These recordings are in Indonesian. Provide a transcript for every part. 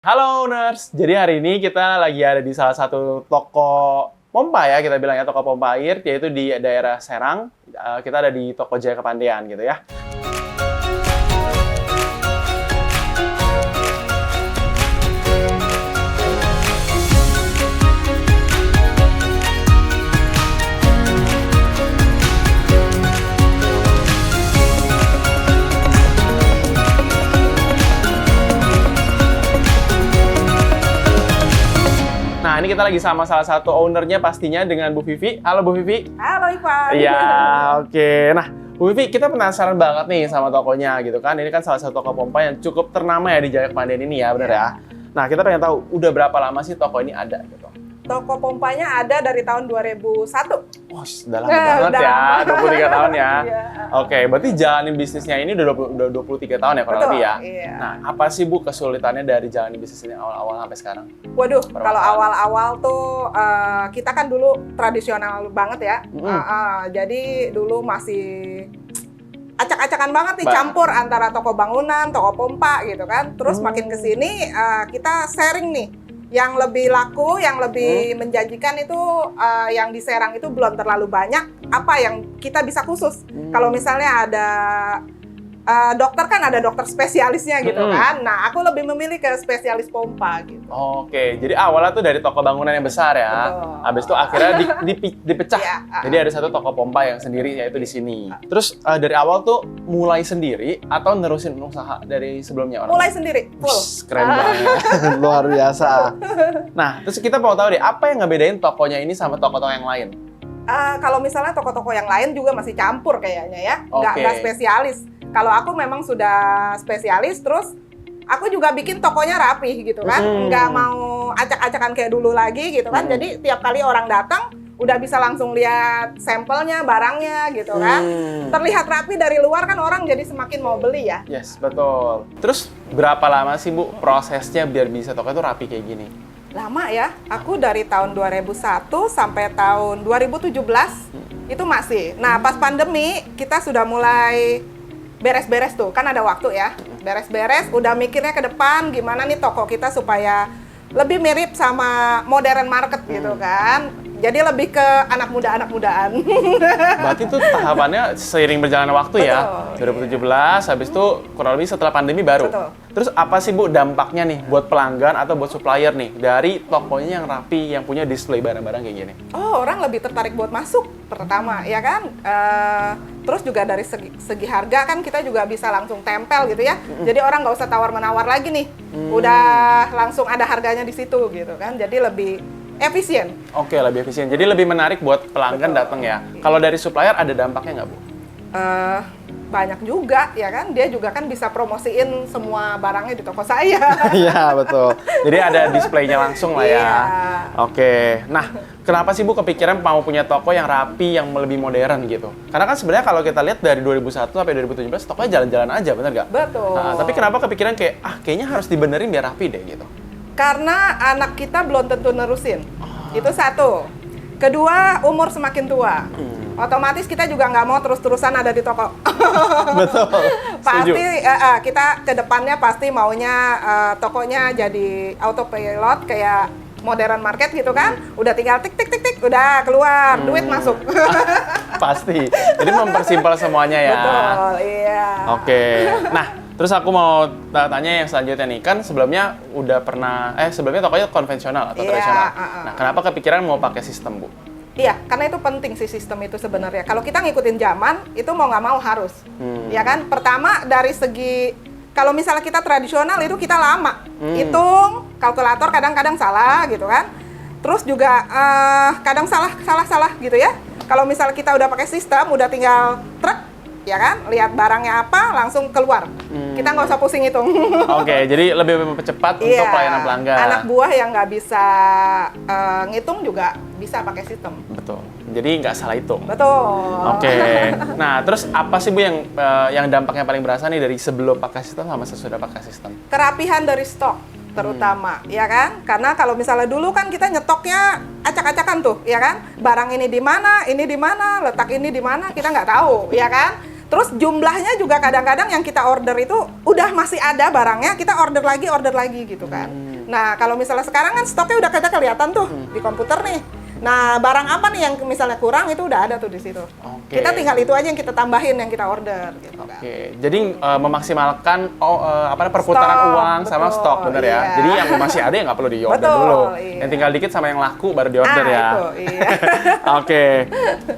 Halo owners, jadi hari ini kita lagi ada di salah satu toko pompa ya, kita bilang ya, toko pompa air, yaitu di daerah Serang. Kita ada di toko Jaya Kepandean gitu ya. Nah, ini kita lagi sama salah satu ownernya pastinya dengan Bu Vivi. Halo Bu Vivi. Halo Ivan. Iya, oke. Nah, Bu Vivi, kita penasaran banget nih sama tokonya gitu kan. Ini kan salah satu toko pompa yang cukup ternama ya di Jaya Kepandean ini ya, bener ya? Nah, kita pengen tahu udah berapa lama sih toko ini ada gitu? Toko pompanya ada dari tahun 2001. Wah, udah lama banget udah ya, lama. 23 tahun ya. Iya. Oke, berarti jalanin bisnisnya ini udah 23 tahun ya kurang lebih ya? Iya. Nah, apa sih Bu kesulitannya dari jalanin bisnis ini awal-awal sampai sekarang? Waduh, Berapa kalau tahun? awal-awal tuh kita kan dulu tradisional banget ya. Jadi dulu masih acak-acakan banget nih, campur antara toko bangunan, toko pompa gitu kan. Terus makin kesini kita sharing nih. Yang lebih laku, yang lebih menjanjikan itu yang di Serang itu belum terlalu banyak. Apa yang kita bisa khusus? Kalau misalnya ada dokter kan ada dokter spesialisnya gitu kan. Nah, aku lebih memilih ke spesialis pompa gitu. Oke, jadi awalnya tuh dari toko bangunan yang besar ya. Betul. Habis itu akhirnya dipecah. Iya, Jadi ada satu toko pompa yang sendiri yaitu di sini. Terus dari awal tuh mulai sendiri atau nerusin usaha dari sebelumnya orang? Mulai sendiri, full. Keren banget. Luar biasa. Nah, terus kita mau tahu deh, apa yang ngebedain tokonya ini sama toko-toko yang lain? Kalau misalnya toko-toko yang lain juga masih campur kayaknya ya, nggak Oke. spesialis. Kalau aku memang sudah spesialis, terus aku juga bikin tokonya rapih gitu kan, nggak mau acak-acakan kayak dulu lagi gitu kan. Jadi tiap kali orang datang udah bisa langsung lihat sampelnya, barangnya gitu kan. Terlihat rapi dari luar kan orang jadi semakin mau beli ya. Yes, betul. Terus berapa lama sih Bu prosesnya biar bisa toko itu rapi kayak gini? Lama ya, aku dari tahun 2001 sampai tahun 2017 itu masih. Nah, pas pandemi kita sudah mulai beres-beres tuh, kan ada waktu ya. Beres-beres, udah mikirnya ke depan gimana nih toko kita supaya lebih mirip sama modern market gitu kan. Jadi lebih ke anak muda-anak-mudaan. Berarti tuh tahapannya seiring berjalannya waktu ya. Betul, 2017, habis itu kurang lebih setelah pandemi baru. Betul. Terus apa sih Bu dampaknya nih buat pelanggan atau buat supplier nih dari tokonya yang rapi, yang punya display barang-barang kayak gini? Oh, orang lebih tertarik buat masuk pertama, ya kan? Terus juga dari segi harga kan kita juga bisa langsung tempel gitu ya. Jadi orang nggak usah tawar-menawar lagi nih. Udah langsung ada harganya di situ gitu kan. Jadi lebih efisien. Oke, lebih efisien. Jadi lebih menarik buat pelanggan datang ya. Kalau dari supplier ada dampaknya nggak Bu? Banyak juga ya kan, dia juga kan bisa promosiin semua barangnya di toko saya. Iya, betul. Jadi ada displaynya langsung lah ya. Iya. Oke. Nah, kenapa sih Bu kepikiran mau punya toko yang rapi, yang lebih modern gitu? Karena kan sebenarnya kalau kita lihat dari 2001 sampai 2017, tokonya jalan-jalan aja, bener nggak? Betul. Nah, tapi kenapa kepikiran kayak, kayaknya harus dibenerin biar rapi deh gitu? Karena anak kita belum tentu nerusin. Itu satu. Kedua, umur semakin tua. Otomatis kita juga nggak mau terus-terusan ada di toko. Betul. Pasti Setuju. kita ke depannya pasti maunya tokonya jadi autopilot kayak modern market gitu kan. Udah tinggal tik tik tik tik udah keluar, duit masuk. Pasti. Jadi mempersimpel semuanya ya. Betul, iya. Oke. Nah, terus aku mau tanya yang selanjutnya nih. Kan sebelumnya udah pernah, sebelumnya tokonya konvensional atau Iya, tradisional. Nah, kenapa kepikiran mau pakai sistem, Bu? Iya, karena itu penting sih sistem itu sebenarnya. Kalau kita ngikutin zaman, itu mau nggak mau harus. Ya kan? Pertama dari segi, kalau misalnya kita tradisional itu kita lama. Hitung, kalkulator kadang-kadang salah gitu kan. Terus juga kadang salah gitu ya. Kalau misalnya kita udah pakai sistem, udah tinggal truk, ya kan? Lihat barangnya apa, langsung keluar. Kita nggak usah pusing hitung. Oke, jadi lebih cepat untuk pelayanan pelanggan. Anak buah yang nggak bisa ngitung juga bisa pakai sistem. Betul. Jadi nggak salah hitung. Betul. Oke. Nah, terus apa sih Bu yang dampaknya paling berasa nih dari sebelum pakai sistem sama sesudah pakai sistem? Kerapihan dari stok terutama, ya kan? Karena kalau misalnya dulu kan kita nyetoknya acak-acakan tuh, ya kan? Barang ini di mana, letak ini di mana, kita nggak tahu, ya kan? Terus jumlahnya juga kadang-kadang yang kita order itu udah masih ada barangnya, kita order lagi gitu kan. Nah, kalau misalnya sekarang kan stoknya udah kelihatan tuh di komputer nih. Nah, barang apa nih yang misalnya kurang itu udah ada tuh di situ. Kita tinggal itu aja yang kita tambahin, yang kita order gitu kan. Jadi memaksimalkan perputaran Stok, uang sama betul, stok, bener ya. iya. Jadi yang masih ada ya nggak perlu di-order Betul, dulu. iya. Yang tinggal dikit sama yang laku baru di-order ya. Itu, iya. Oke.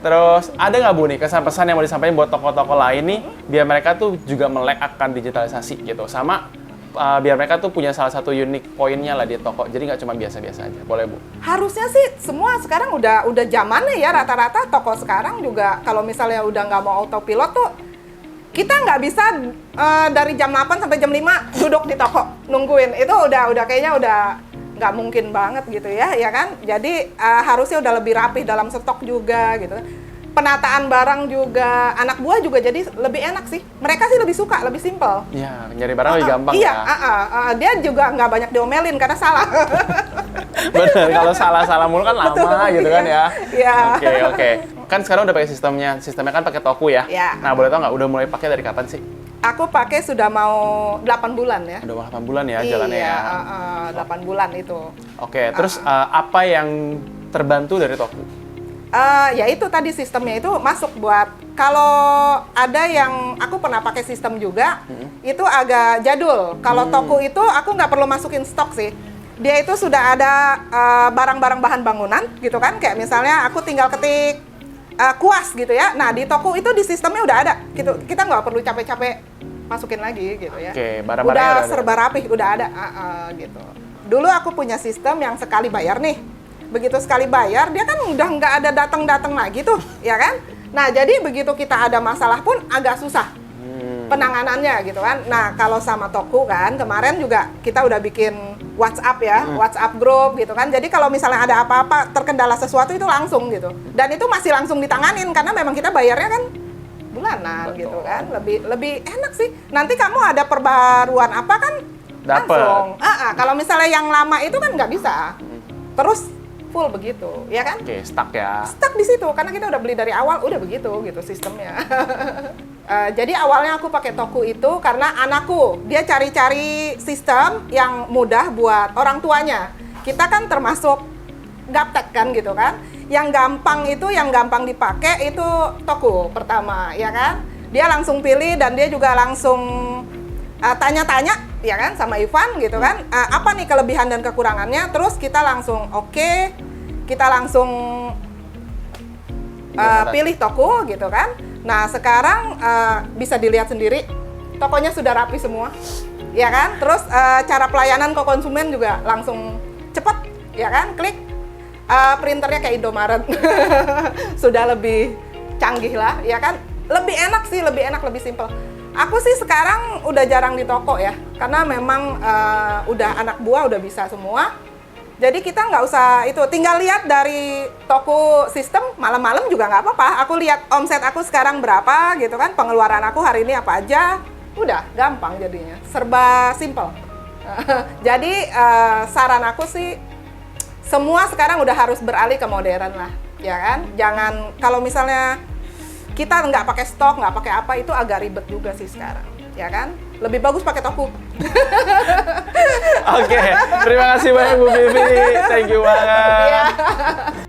Terus ada nggak Bu nih kesan-pesan yang mau disampaikan buat toko-toko lain nih biar mereka tuh juga melek akan digitalisasi gitu. Sama biar mereka tuh punya salah satu unique poinnya lah di toko. Jadi nggak cuma biasa-biasa aja. Boleh Bu? Harusnya sih semua sekarang udah zamannya ya, rata-rata toko sekarang juga kalau misalnya udah nggak mau autopilot tuh kita nggak bisa dari jam 8 sampai jam 5 duduk di toko nungguin. Itu udah kayaknya udah nggak mungkin banget gitu ya kan. Jadi harusnya udah lebih rapih dalam stok juga gitu. Penataan barang juga, anak buah juga jadi lebih enak sih. Mereka sih lebih suka, lebih simpel. Iya, nyari barang lebih gampang iya, ya. dia juga nggak banyak diomelin karena salah. Bener, kalau salah-salah mulu kan lama Betul, gitu kan ya. Iya. Oke. Kan sekarang udah pakai sistemnya kan pakai Toku ya. Iya. Nah, boleh tau nggak udah mulai pakai dari kapan sih? Aku pakai sudah mau 8 bulan ya. Udah 8 bulan ya jalannya ya. Iya, 8 bulan itu. Oke, terus apa yang terbantu dari Toku? Ya itu tadi sistemnya itu masuk buat kalau ada yang aku pernah pakai sistem juga itu agak jadul. Kalau Toku itu aku nggak perlu masukin stok sih. Dia itu sudah ada barang-barang bahan bangunan gitu kan. Kayak misalnya aku tinggal ketik kuas gitu ya. Nah di Toku itu di sistemnya udah ada gitu. Kita nggak perlu capek-capek masukin lagi gitu ya. Oke, barang-barangnya udah udah serba rapih, udah ada gitu. Dulu aku punya sistem yang sekali bayar nih. Begitu sekali bayar, dia kan udah nggak ada datang-datang lagi tuh, ya kan? Nah, jadi begitu kita ada masalah pun agak susah penanganannya gitu kan. Nah, kalau sama Toku kan, kemarin juga kita udah bikin WhatsApp ya, WhatsApp group gitu kan. Jadi kalau misalnya ada apa-apa, terkendala sesuatu itu langsung gitu. Dan itu masih langsung ditanganin karena memang kita bayarnya kan bulanan. Betul. Gitu kan. Lebih enak sih. Nanti kamu ada perbaruan apa kan langsung. Kalau misalnya yang lama itu kan nggak bisa. Terus full begitu, ya kan? Oke, stuck ya. Stuck di situ karena kita udah beli dari awal udah begitu gitu sistemnya. Jadi awalnya aku pakai Toku itu karena anakku dia cari-cari sistem yang mudah buat orang tuanya. Kita kan termasuk gaptek kan gitu kan. Yang gampang dipakai itu Toku pertama, ya kan? Dia langsung pilih dan dia juga langsung tanya-tanya ya kan sama Ivan gitu kan, apa nih kelebihan dan kekurangannya, terus kita langsung kita langsung pilih Toku gitu kan. Nah sekarang bisa dilihat sendiri tokonya sudah rapi semua ya kan, terus cara pelayanan ke konsumen juga langsung cepat ya kan, klik printernya kayak Indomaret sudah lebih canggih lah ya kan, lebih enak sih, lebih enak, lebih simpel. Aku sih sekarang udah jarang di toko ya, karena memang udah anak buah udah bisa semua. Jadi kita nggak usah itu, tinggal lihat dari toko sistem malam-malam juga nggak apa-apa. Aku lihat omset aku sekarang berapa gitu kan, pengeluaran aku hari ini apa aja, udah gampang jadinya, serba simple. Jadi saran aku sih semua sekarang udah harus beralih ke modern lah, ya kan? Jangan kalau misalnya kita nggak pakai stok, nggak pakai apa, itu agak ribet juga sih sekarang, ya kan? Lebih bagus pakai Toku. Oke, terima kasih banyak Bu Vivi, thank you banget. Yeah.